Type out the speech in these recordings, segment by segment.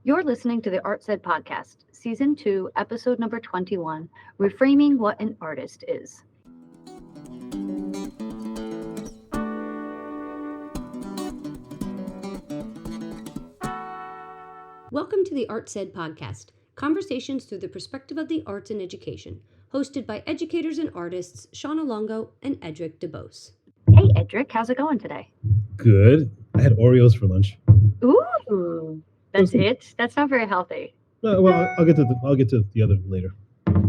You're listening to the Art Said podcast, season 2, episode number 21, Reframing What an Artist Is. Welcome to the Art Said podcast, conversations through the perspective of the arts and education, hosted by educators and artists Shauna Longo and Edric DeBose. Hey, Edric, how's it going today? Good. I had Oreos for lunch. Ooh, that's it? That's not very healthy. Well, I'll get to the other later.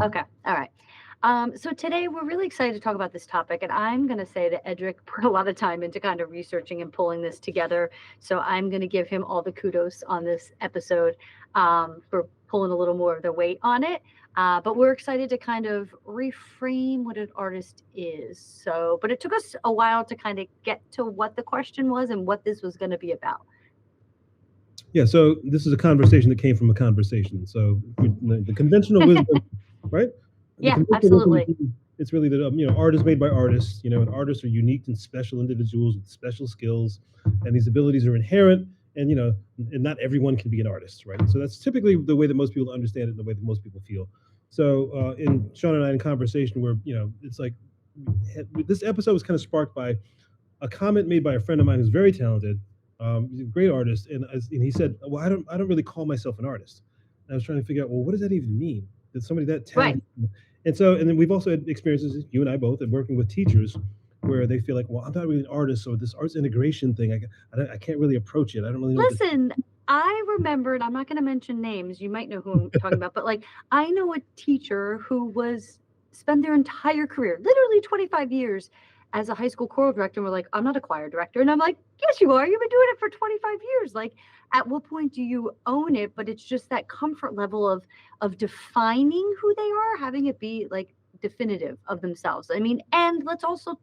Okay, all right. So today we're really excited to talk about this topic, and I'm going to say that Edric put a lot of time into kind of researching and pulling this together. So I'm going to give him all the kudos on this episode for pulling a little more of the weight on it. But we're excited to kind of reframe what an artist is. So, but it took us a while to kind of get to what the question was and what this was going to be about. Yeah, so this is a conversation that came from a conversation. So the conventional wisdom, right? Yeah, absolutely. It's really that art is made by artists. And artists are unique and special individuals with special skills, and these abilities are inherent. And and not everyone can be an artist, right? So that's typically the way that most people understand it, and the way that most people feel. So in Sean and I in conversation, where it's like this episode was kind of sparked by a comment made by a friend of mine who's very talented. He's a great artist, and he said, "Well, I don't really call myself an artist." And I was trying to figure out, well, what does that even mean? That somebody that talented, right. And then we've also had experiences, you and I both, in working with teachers, where they feel like, well, I'm not really an artist, so this arts integration thing, I can't really approach it. I don't really know. Listen, I remembered. I'm not going to mention names. You might know who I'm talking about, but I know a teacher who spent their entire career, literally 25 years. As a high school choral director, we're like, I'm not a choir director. And I'm like, yes, you are. You've been doing it for 25 years. At what point do you own it? But it's just that comfort level of defining who they are, having it be definitive of themselves. I mean, and let's also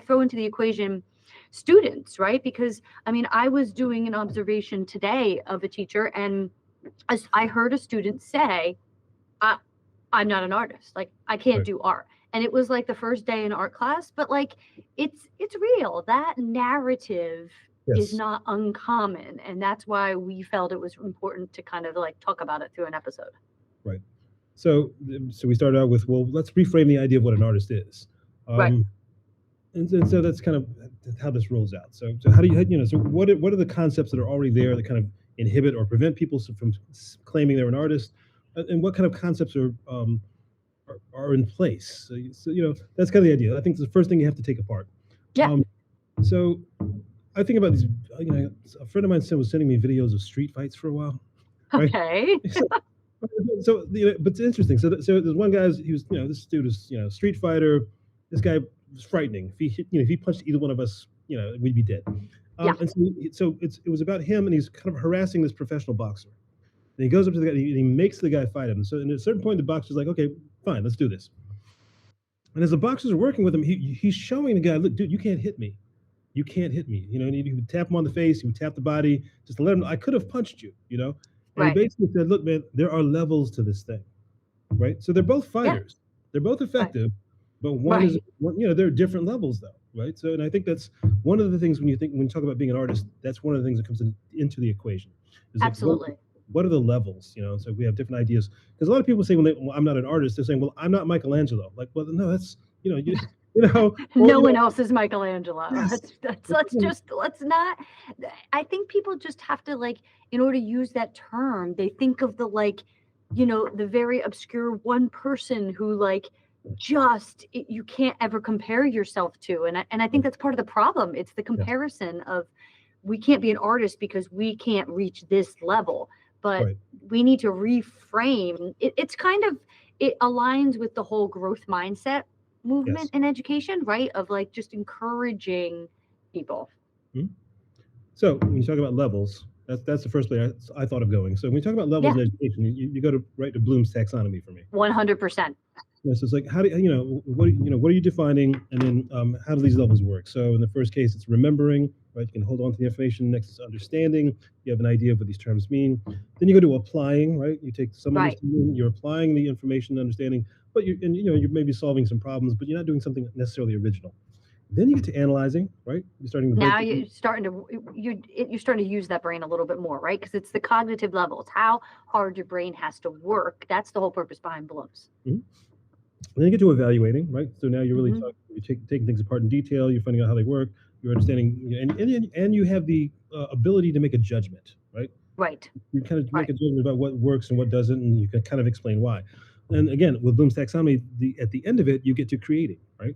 throw into the equation students, right? Because I was doing an observation today of a teacher, and as I heard a student say, I'm not an artist. I can't do art. And it was the first day in art class, but it's real. That narrative is not uncommon. And that's why we felt it was important to kind of talk about it through an episode. Right. So we started out with, well, let's reframe the idea of what an artist is. Right. And so that's kind of how this rolls out. So how do so what are the concepts that are already there that kind of inhibit or prevent people from claiming they're an artist? And what kind of concepts are in place? So that's kind of the idea. I think it's the first thing you have to take apart. Yeah. So I think about these. A friend of mine was sending me videos of street fights for a while. Right? Okay. So but it's interesting. So there's one guy. He was this dude is street fighter. This guy was frightening. If he punched either one of us, we'd be dead. Yeah. And so it was about him, and he's kind of harassing this professional boxer. And he goes up to the guy, and he makes the guy fight him. So at a certain point, the boxer's like, okay, fine, let's do this. And as the boxers are working with him, he's showing the guy, look, dude, you can't hit me. You can't hit me. And he would tap him on the face, he would tap the body, just to let him know, I could have punched you, And right. He basically said, look, man, there are levels to this thing, right? So they're both fighters. Yeah. They're both effective, but one is, there are different levels, though, right? So, and I think that's one of the things when you talk about being an artist, that's one of the things that comes into the equation. Absolutely. What are the levels? So we have different ideas. Because a lot of people say well, I'm not an artist, they're saying, well, I'm not Michelangelo. Well, no, that's no one else is Michelangelo. Yes. Let's not. I think people just have to in order to use that term, they think of the very obscure one person who you can't ever compare yourself to. And I think that's part of the problem. It's the comparison of we can't be an artist because we can't reach this level. But we need to reframe. It's kind of, it aligns with the whole growth mindset movement in education, right? Of just encouraging people. Mm-hmm. So when you talk about levels, that's the first place I thought of going. So when you talk about levels in education, you go right to Bloom's taxonomy for me. 100%. So it's how do what are you defining, and then how do these levels work? So in the first case, it's remembering, right? You can hold on to the information. Next is understanding. You have an idea of what these terms mean. Then you go to applying, right? You take some understanding, you're applying the information and understanding, but you're maybe solving some problems, but you're not doing something necessarily original. Then you get to analyzing, right? You're starting to break Now down. you're starting to use that brain a little bit more, right? Because it's the cognitive level. It's how hard your brain has to work. That's the whole purpose behind blooms. Mhm. And then you get to evaluating, right? So now you're really Hmm. taking things apart in detail. You're finding out how they work. You're understanding, and you have the ability to make a judgment, right? Right. You kind of make Right. a judgment about what works and what doesn't, and you can kind of explain why. And again, with Bloom's taxonomy, at the end of it, you get to creating, right?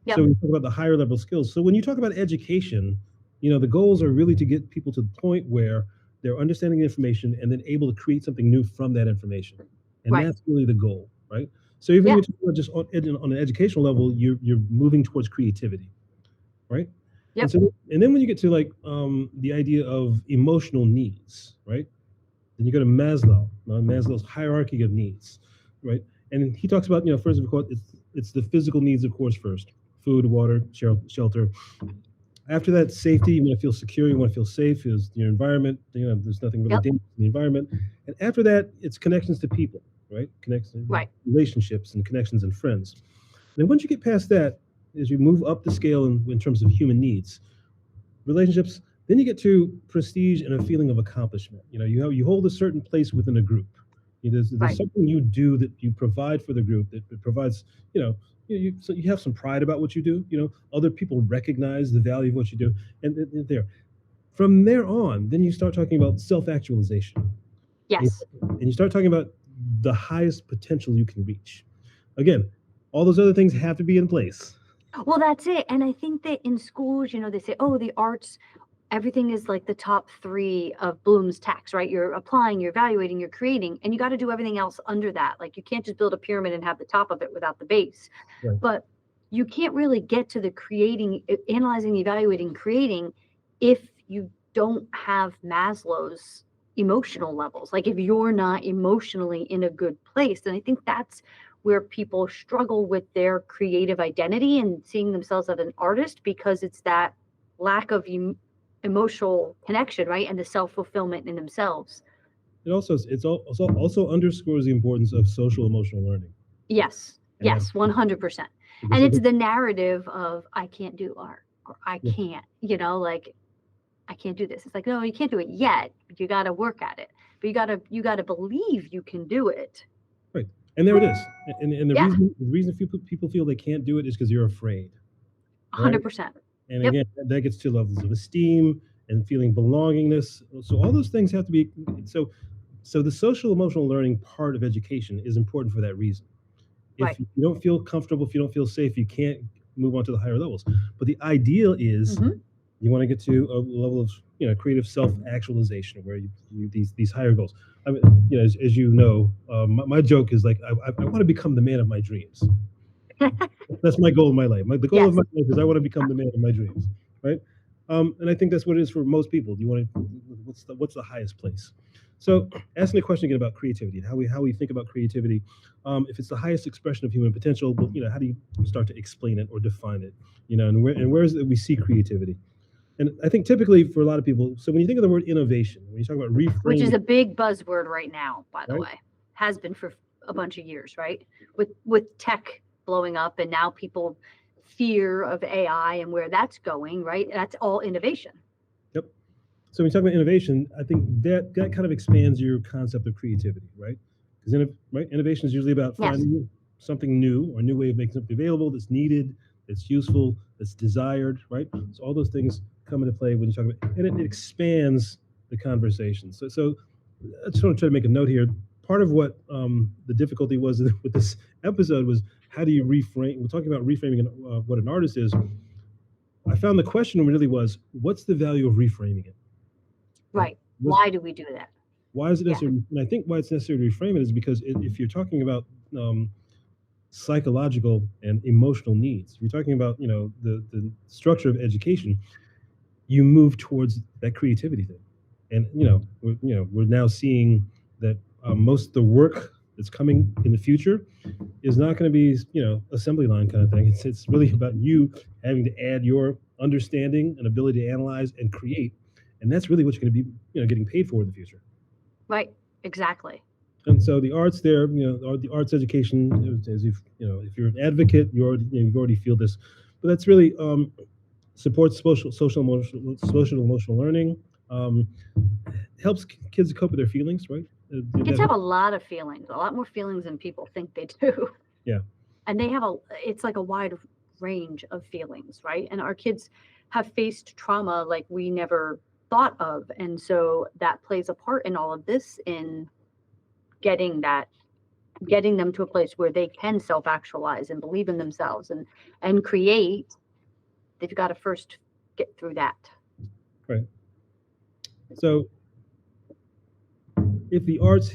So Yep. we talk about the higher level skills. So when you talk about education, the goals are really to get people to the point where they're understanding the information and then able to create something new from that information, and Right. that's really the goal, right? So even when Yeah. you're talking about just on an educational level, you're moving towards creativity, right? And Yep. so and then when you get to like the idea of emotional needs, right? Then you go to Maslow, Maslow's hierarchy of needs, right? And he talks about, first of all, it's the physical needs, of course, first: food, water, shelter. After that, safety. You want to feel secure. You want to feel safe. Is your environment. There's nothing really Yep. dangerous in the environment. And after that, it's connections to people, right? Connections, Right. relationships, and connections and friends. Then once you get past that, as you move up the scale in terms of human needs, relationships, then you get to prestige and a feeling of accomplishment. You hold a certain place within a group. There's Right. something you do that you provide for the group that provides, so you have some pride about what you do. Other people recognize the value of what you do, and there. From there on, then you start talking about self-actualization, and, Yes. and you start talking about the highest potential you can reach. Again, all those other things have to be in place. Well, that's it. And I think that in schools, they say, oh, the arts, everything is like the top three of Bloom's tax, right? You're applying, you're evaluating, you're creating, and you got to do everything else under that. Like you can't just build a pyramid and have the top of it without the base. Right. But you can't really get to the creating, analyzing, evaluating, creating if you don't have Maslow's emotional levels. Like if you're not emotionally in a good place. And I think that's where people struggle with their creative identity and seeing themselves as an artist because it's that lack of emotional connection, right? And the self fulfillment in themselves. It also underscores the importance of social emotional learning, Yes, and that yes, 100%. because And it's something. the narrative of I can't do art or I Yeah, can't, like I can't do this. It's like, no, you can't do it yet. But you got to work at it. But you got to believe you can do it. right, and there it is. And the Yeah, reason people feel they can't do it is because you're afraid, right? 100%. And Yep. again, that gets to levels of esteem and feeling belongingness. So all those things have to be so the social emotional learning part of education is important for that reason. Right. If you don't feel comfortable, if you don't feel safe, you can't move on to the higher levels. But the ideal is Hmm. you want to get to a level of creative self-actualization where these higher goals. I mean, as you know, my joke is like I want to become the man of my dreams. That's my goal in my life. The goal of Yes. my life is I want to become the man of my dreams, right? And I think that's what it is for most people. Do you want to? What's the highest place? So, asking the question again about creativity and how we think about creativity. If it's the highest expression of human potential, well, how do you start to explain it or define it? And where is it that we see creativity? And I think typically for a lot of people, so when you think of the word innovation, when you talk about Which is reframing, a big buzzword right now, by the right? way. Has been for a bunch of years, right? With tech blowing up and now people fear of AI and where that's going, right? That's all innovation. Yep. So when you talk about innovation, I think that kind of expands your concept of creativity, right? Because innovation is usually about Yes. finding something new or a new way of making something available that's needed, that's useful, that's desired, right? So all those things come into play when you talk about, and it expands the conversation. So I just want to try to make a note here. Part of what the difficulty was with this episode was how do you reframe? We're talking about reframing what an artist is. I found the question really was, what's the value of reframing it? Right? Right. Why do we do that? Why is it Yeah. necessary? And I think why it's necessary to reframe it is because if you're talking about um, psychological and emotional needs, if you're talking about the structure of education, you move towards that creativity thing, and we're now seeing that most of the work that's coming in the future is not going to be assembly line kind of thing. It's really about you having to add your understanding and ability to analyze and create, and that's really what you're going to be getting paid for in the future. Right. Exactly. And so the arts there, the arts education, as if you're an advocate, you've already feel this. but that's really supports social emotional learning. Um, helps kids cope with their feelings, right? Kids have a lot of feelings, a lot more feelings than people think they do. Yeah, And they have it's like a wide range of feelings, right? And our kids have faced trauma like we never thought of. And so that plays a part in all of this, in getting that getting them to a place where they can self-actualize and believe in themselves and create. They've got to first get through that. right. So if the arts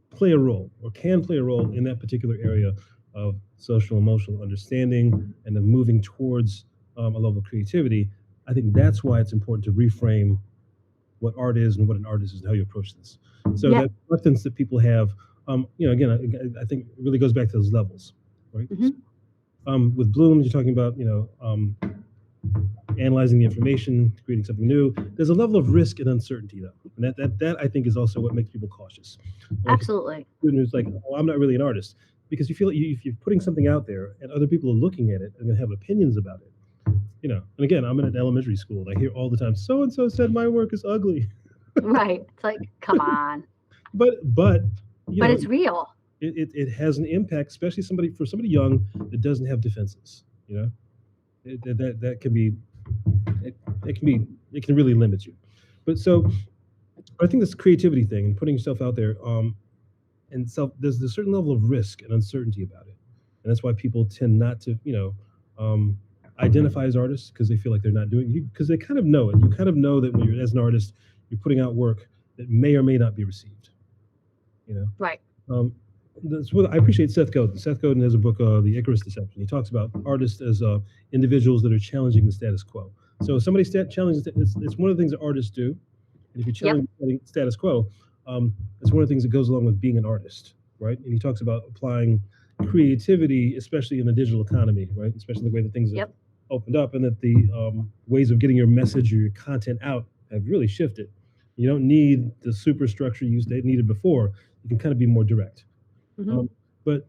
play a role or can play a role in that particular area of social emotional understanding and then moving towards a level of creativity, I think that's why it's important to reframe what art is and what an artist is and how you approach this. So Yeah. that reluctance that people have, again, I think it really goes back to those levels, right? Hmm. With Bloom, you're talking about, analyzing the information, creating something new. There's a level of risk and uncertainty, though, and that I think is also what makes people cautious. Like a Absolutely. student who's like, "Oh, I'm not really an artist," because you feel like if you're putting something out there and other people are looking at it and have opinions about it, And again, I'm in an elementary school, and I hear all the time, "So and so said my work is ugly," Right. It's like, come on. but you But know, it's real. it has an impact, especially somebody young that doesn't have defenses. That can be it can really limit you. But so I think this creativity thing and putting yourself out there, and there's a certain level of risk and uncertainty about it, and that's why people tend not to um, identify as artists because they feel like they're not doing you because they kind of know it. You kind of know that when you're as an artist, you're putting out work that may or may not be received. You know. Right. Um, that's what I appreciate Seth Godin. Seth Godin has a book, The Icarus Deception. He talks about artists as individuals that are challenging the status quo. So if somebody challenges, it's one of the things that artists do. And if you Yep. challenge the status quo, it's one of the things that goes along with being an artist, right? And he talks about applying creativity, especially in the digital economy, right? Especially the way that things have Yep. opened up and that the ways of getting your message or your content out have really shifted. You don't need the superstructure you needed before. You can kind of be more direct. Hmm. But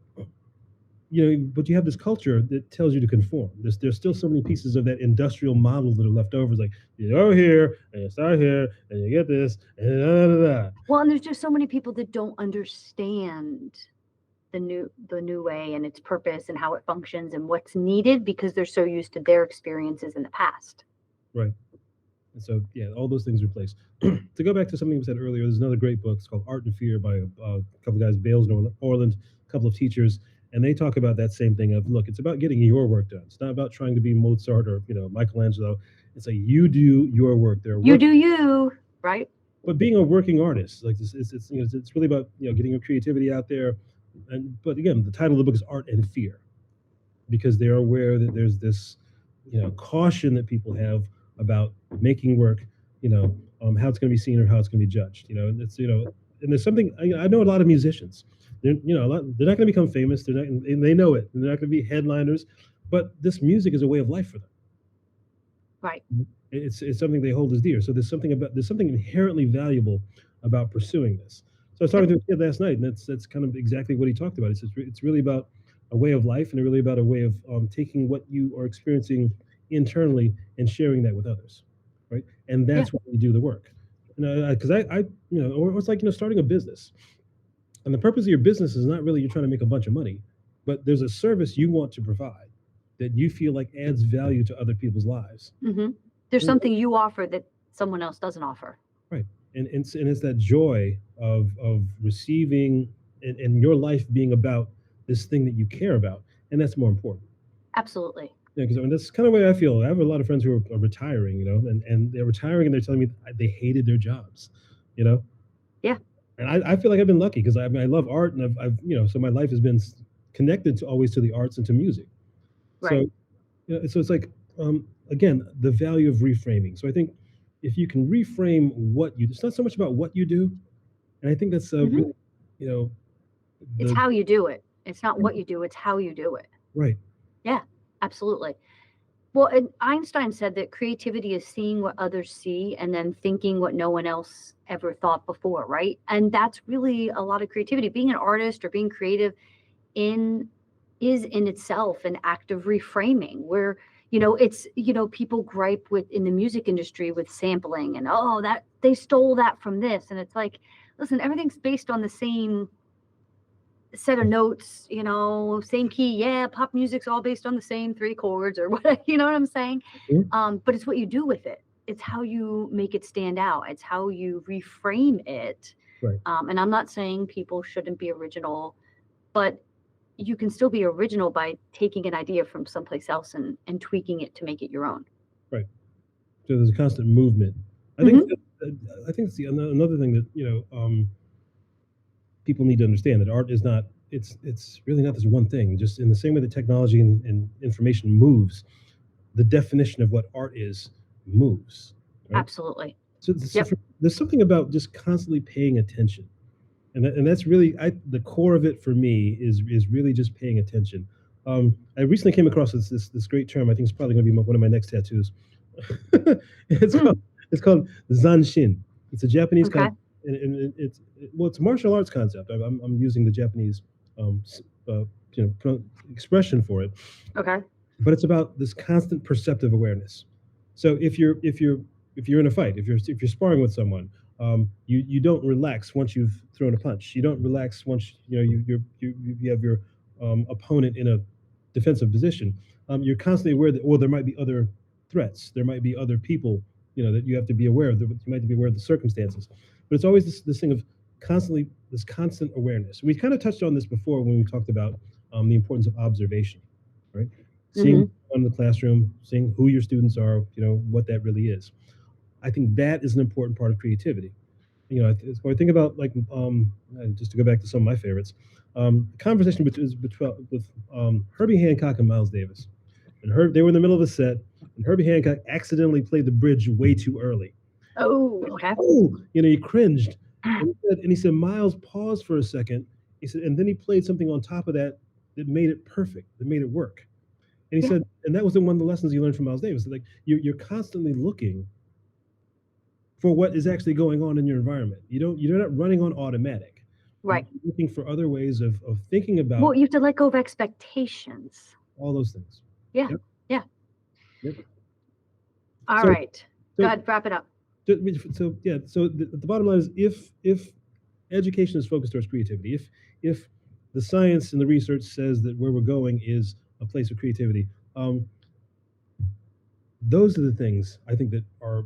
but you have this culture that tells you to conform. There's still so many pieces of that industrial model that are left over. It's like you go here and you start here and you get this and da, da, da, da. Well, and there's just so many people that don't understand the new way and its purpose and how it functions and what's needed because they're so used to their experiences in the past. Right. And so yeah, all those things are placed. To go back to something we said earlier, there's another great book. It's called Art and Fear by a couple of guys, Bales and Orland, a couple of teachers, and they talk about that same thing of look, it's about getting your work done. It's not about trying to be Mozart or Michelangelo. It's like you do your work. There are You work, do you, right? but being a working artist, like this, it's really about getting your creativity out there. And but again, the title of the book is Art and Fear because they're aware that there's this caution that people have about making work, how it's going to be seen or how it's going to be judged. And it's and there's something I know a lot of musicians. They're not going to become famous. They're not, and they know it. And they're not going to be headliners, but this music is a way of life for them. Right. It's something they hold as dear. So there's something inherently valuable about pursuing this. So I was talking to a kid last night, and that's kind of exactly what he talked about. It's really about a way of life, and really about a way of taking what you are experiencing internally and sharing that with others, right? And Yeah. that's why we do the work. Because or it's like starting a business, and the purpose of your business is not really you're trying to make a bunch of money, but there's a service you want to provide that you feel like adds value to other people's lives. Hmm. There's something you offer that someone else doesn't offer. Right. And it's that joy of receiving and your life being about this thing that you care about, and that's more important. Absolutely. Yeah, because that's kind of the way I feel. I have a lot of friends who are retiring, and they're retiring and they're telling me they hated their jobs, you know. Yeah. And I feel like I've been lucky because I love art, and I've so my life has been connected to always to the arts and to music. Right. So so it's like again the value of reframing. So I think if you can reframe what you do, it's not so much about what you do, and I think that's really, you know It's the how you do it. It's not what you do, it's how you do it. right. Yeah, absolutely. Well, and Einstein said that creativity is seeing what others see and then thinking what no one else ever thought before, right? And that's really a lot of creativity. Being an artist or being creative in is in itself an act of reframing where, it's, people gripe with in the music industry with sampling and, oh, that they stole that from this. And it's like, listen, everything's based on the same set of notes, same key. Yeah, pop music's all based on the same three chords or what, you know what I'm saying? Mhm. But it's what you do with it. It's how you make it stand out. It's how you reframe it. Right. And I'm not saying people shouldn't be original, but you can still be original by taking an idea from someplace else and tweaking it to make it your own. Right. So there's a constant movement. I think Mhm. I think it's another thing that people need to understand that art is not it's really not this one thing. Just in the same way that technology and information moves, the definition of what art is moves. Right. Absolutely. So Yep. there's something about just constantly paying attention, and that's really the core of it for me is really just paying attention. I recently came across this great term. I think it's probably going to be one of my next tattoos. it's Hmm. called it's called zanshin. It's a Japanese Okay. concept, and it's a martial arts concept. I'm using the Japanese um, s- uh, expression for it, Okay. but it's about this constant perceptive awareness. So if you're in a fight, if you're sparring with someone, you don't relax once you've thrown a punch. You don't relax once you have your opponent in a defensive position. You're constantly aware that, or there might be other threats. There might be other people, that you have to be aware of. You might be aware of the circumstances. But it's always this thing of this constant awareness. We kind of touched on this before when we talked about the importance of observation, right? Seeing Hmm. in the classroom, seeing who your students are, what that really is. I think that is an important part of creativity. When I think about just to go back to some of my favorites, conversation with Herbie Hancock and Miles Davis, and they were in the middle of a set, and Herbie Hancock accidentally played the bridge way too early. Oh, okay. Oh, he cringed, and he said, Miles, pause for a second. He said, and then he played something on top of that that made it perfect, that made it work. And he Yeah. said, and that was one of the lessons he learned from Miles Davis. Like you're constantly looking for what is actually going on in your environment. You're not running on automatic. You're Right. looking for other ways of thinking Well, about you have to let go of expectations. all those things. Yeah. Yep. Yeah. Yep. All So right. Go so ahead, wrap it up. so yeah. So the bottom line is if education is focused towards creativity, if the science and the research says that where we're going is a place of creativity, those are the things I think that are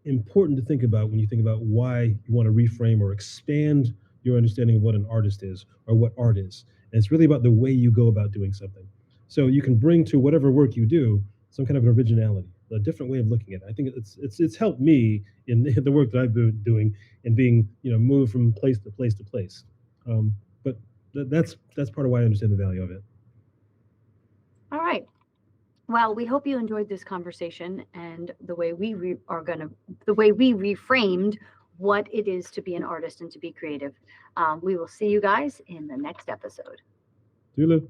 important to think about when you think about why you want to reframe or expand your understanding of what an artist is or what art is. And it's really about the way you go about doing something. So you can bring to whatever work you do some kind of an originality, a different way of looking at it. I think it's helped me in the work that I've been doing and being moved from place to place to place. But that's part of why I understand the value of it. All right. Well, we hope you enjoyed this conversation and the way the way we reframed what it is to be an artist and to be creative. We will see you guys in the next episode. Tulu.